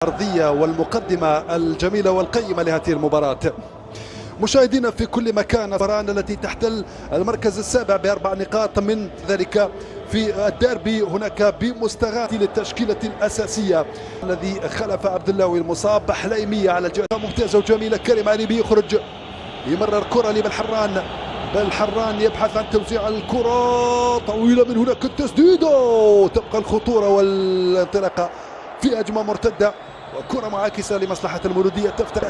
الأرضية والمقدمة الجميلة والقيمة لهذه المباراة. مشاهدينا في كل مكان، المباراة التي تحتل المركز السابع ب4 نقاط من ذلك في الديربي هناك بمستغاث للتشكيلة الأساسية الذي خلف عبد الله المصاب. حليمية على الجهة ممتازة وجميلة. كريم علي يخرج يمرر كرة لبلحران. بلحران يبحث عن توزيع الكرة طويلة من هناك التسديدة، تبقى الخطورة والانطلاقة في هجمة مرتدة وكرة معاكسة لمصلحة المولودية تفتح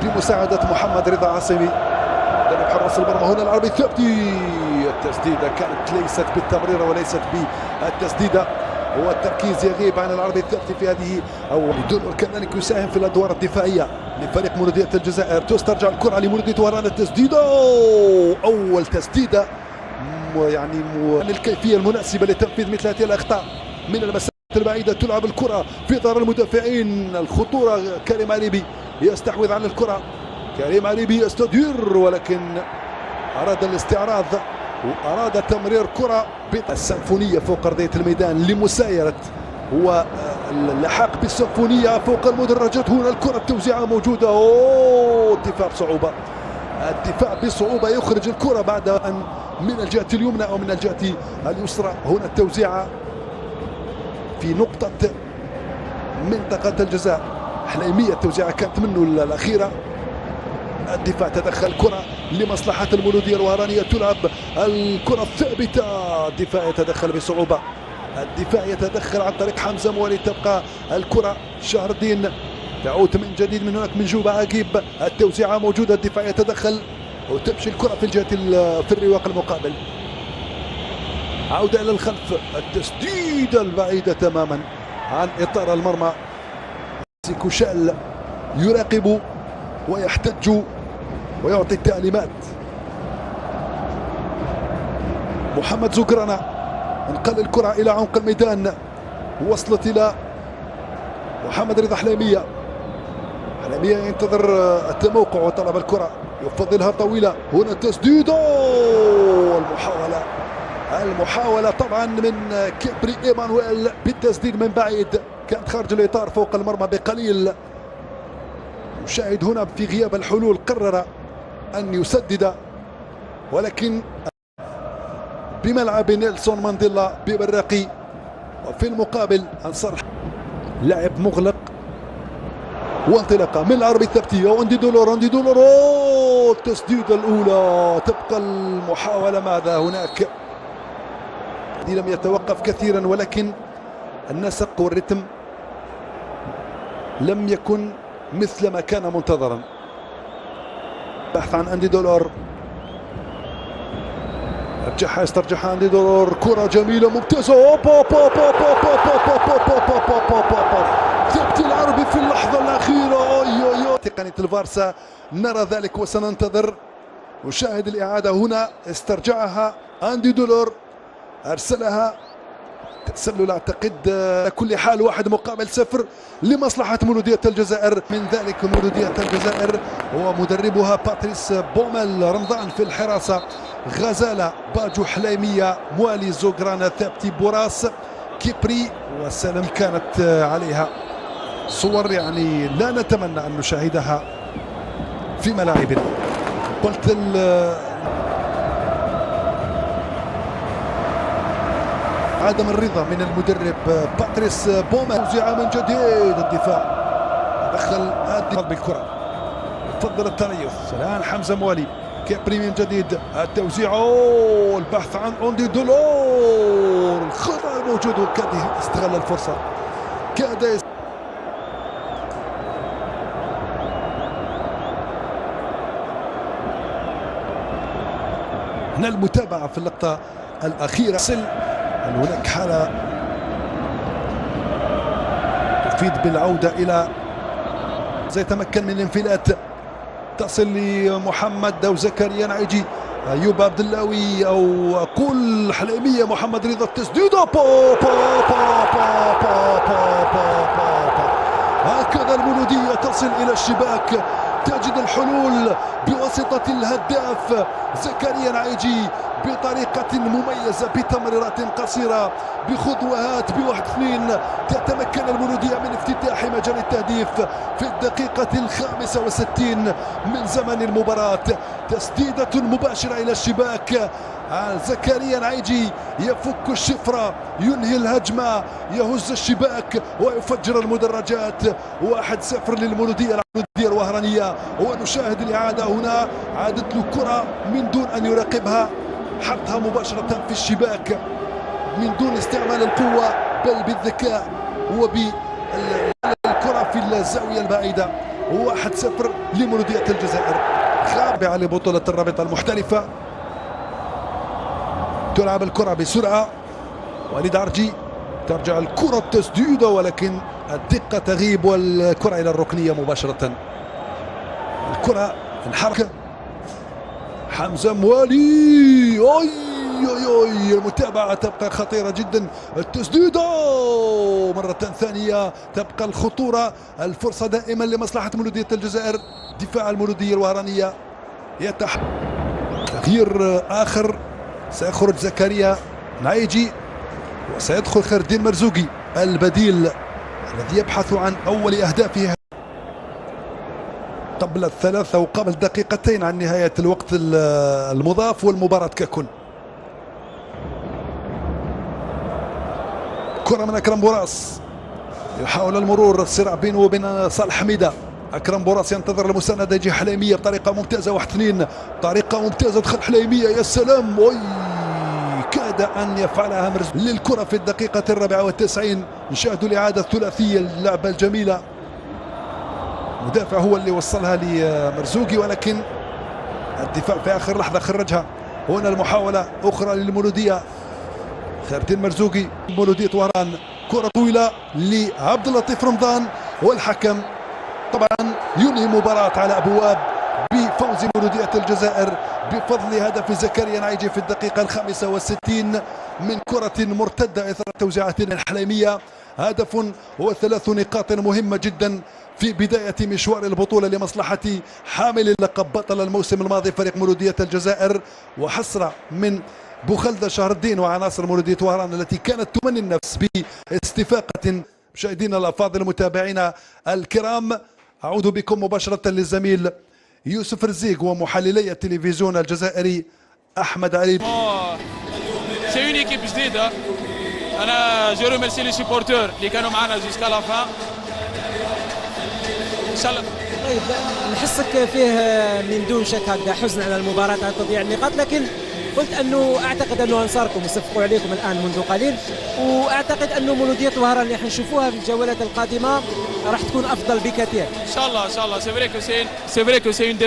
بمساعدة محمد رضا عاصمي ضرب حراس المرمى. هنا العربي الثابتي، التسديدة كانت ليست بالتمريرة وليست بالتسديدة، والتركيز يغيب عن العربي الثابتي في هذه أو بدون كذلك يساهم في الأدوار الدفاعية لفريق مولودية الجزائر. تسترجع الكرة لمولودية وهران. التسديدة أول تسديدة يعني الكيفية المناسبة لتنفيذ مثل هذه الأخطاء من المسافة البعيدة. تلعب الكرة في ظهر المدافعين، الخطورة. كريم عليبي يستحوذ على الكرة. كريم عليبي يستدير ولكن أراد الاستعراض وأراد تمرير كرة السيمفونية فوق أرضية الميدان لمسايرة واللحاق بالسيمفونية فوق المدرجات. هنا الكرة التوزيعة موجودة. الدفاع بصعوبة، الدفاع بصعوبة يخرج الكرة بعد أن من الجهة اليمنى أو من الجهة اليسرى. هنا التوزيعة في نقطة منطقة الجزاء. حليمية التوزيعة كانت منه الأخيرة. الدفاع تدخل كرة لمصلحة المولودية الوهرانية. تلعب الكرة الثابتة. الدفاع يتدخل بصعوبة. الدفاع يتدخل عن طريق حمزة موالي. تبقى الكرة شهر الدين تعود من جديد من هناك من جوبة عقيب. التوزيعة موجودة. الدفاع يتدخل وتمشي الكرة في الجهة في الرواق المقابل. عودة إلى الخلف. التسديدة البعيدة تماما عن إطار المرمى. كوشال يراقب ويحتج ويعطي التعليمات. محمد زقرانة انقل الكرة إلى عمق الميدان، وصلت إلى محمد رضا حليمية. حليمية ينتظر التموقع وطلب الكرة، يفضلها طويلة. هنا التسديدة، المحاولة طبعا من كيبري إيمانويل بالتسديد من بعيد، كانت خارج الإطار فوق المرمى بقليل. مشاهد هنا في غياب الحلول قرر أن يسدد، ولكن بملعب نيلسون مانديلا ببراقي. وفي المقابل أنصر لاعب مغلق وانطلاقة من العربي الثابتي. وأندي دولور التسديدة الأولى. تبقى المحاولة ماذا هناك. لم يتوقف كثيرا ولكن النسق والرتم لم يكن مثل ما كان منتظرا. بحث عن أندي دولور، يسترجعها أندي دولور. كرة جميلة ممتازة. ثبت العربي في اللحظة الأخيرة. تقنية الفارسا نرى ذلك وسننتظر. وشاهد الإعادة هنا. استرجعها أندي دولور، أرسلها تسلل أعتقد. على كل حال 1-0 لمصلحة مولودية الجزائر. من ذلك مولودية الجزائر ومدربها باتريس بومل. رمضان في الحراسة، غزالة، باجو، حليمية، موالي، زقرانة، ثابتي، بوراس، كيبري وسلم. كانت عليها صور يعني لا نتمنى أن نشاهدها في ملاعبنا. قلت عدم الرضا من المدرب باتريس بومل. توزيعة من جديد. الدفاع دخل بالكرة، تفضل التريث. الآن حمزة موالي. كيبري من جديد. التوزيع، البحث عن أندي دولور. الخطأ موجود وكاد استغل الفرصة. كاد هنا المتابعة في اللقطة الأخيرة. هل هناك حالة تفيد بالعودة إلى سيتمكن من الانفلات. تصل لمحمد أو زكريا نعيجي، أيوب عبد اللاوي أو أقول حليمية. محمد رضا التسديدة. هكذا المولودية تصل إلى الشباك تجد الحلول بواسطة الهداف زكريا نعيجي بطريقة مميزة بتمريرات قصيرة بخطوات بواحد اثنين. تتمكن المولودية من افتتاح مجال التهديف في الدقيقة 65 من زمن المباراة. تسديدة مباشرة إلى الشباك، زكريا نعيجي يفك الشفرة، ينهي الهجمة، يهز الشباك ويفجر المدرجات. 1-0 للمولودية الوهرانية. ونشاهد الإعادة هنا، عادت له كرة من دون أن يراقبها، حطها مباشرة في الشباك من دون استعمال القوة بل بالذكاء وبالكرة في الزاوية البعيدة. 1-0 لمولودية الجزائر. خابعة لبطولة الرابطة المحترفة. تلعب الكرة بسرعة، وليد عرجي، ترجع الكرة التسديدة ولكن الدقة تغيب والكرة إلى الركنية مباشرة. الكرة انحرك حمزة موالي، المتابعة تبقى خطيرة جدا. التسديدة مرة ثانية تبقى الخطورة. الفرصة دائما لمصلحة مولودية الجزائر. دفاع المولودية الوهرانية تغيير آخر، سيخرج زكريا نعيجي وسيدخل خير الدين مرزوقي البديل الذي يبحث عن أول أهدافه قبل 3 أو قبل دقيقتين عن نهاية الوقت المضاف والمباراة ككل. كرة من أكرم بوراس، يحاول المرور، الصراع بينه وبين صالح حميدة. أكرم بوراس ينتظر المساندة، يجي حليمية بطريقة ممتازة، 1-2 طريقة ممتازة، دخل حليمية، يا سلام، كاد أن يفعلها مرزوقي للكرة في الدقيقة 94. نشاهد الإعادة الثلاثية، اللعبة الجميلة، المدافع هو اللي وصلها لمرزوقي ولكن الدفاع في آخر لحظة خرجها. هنا المحاولة أخرى للمولودية، خير الدين مرزوقي، مولودية وهران، كرة طويلة لعبد اللطيف رمضان، والحكم طبعا ينهي مباراة على أبواب بفوز مولودية الجزائر بفضل هدف زكريا نعيجي في الدقيقة 65 من كرة مرتدة إثر توزيعات الحليمية. هدف و3 نقاط مهمة جدا في بداية مشوار البطولة لمصلحة حامل اللقب بطل الموسم الماضي فريق مولودية الجزائر، وحسرة من بوخلدة شهر الدين وعناصر مولودية وهران التي كانت تمني النفس باستفاقة. مشاهدينا الأفاضل متابعينا الكرام، أعود بكم مباشرة للزميل يوسف رزيق ومحللي التلفزيون الجزائري أحمد علي. سي اون ايكيب جديدة، أنا جو ريميرسي لي سيبورتور اللي كانوا معنا جوسكا لا فان إن شاء الله. طيب، نحسك فيه من دون شك هكذا حزن على المباراة على تضييع النقاط، لكن قلت انه اعتقد انه انصاركم يصفقوا عليكم الان منذ قليل، واعتقد انه مولودية وهران اللي حنشوفوها في الجولات القادمة راح تكون افضل بكثير ان شاء الله. سي فري كو سي اون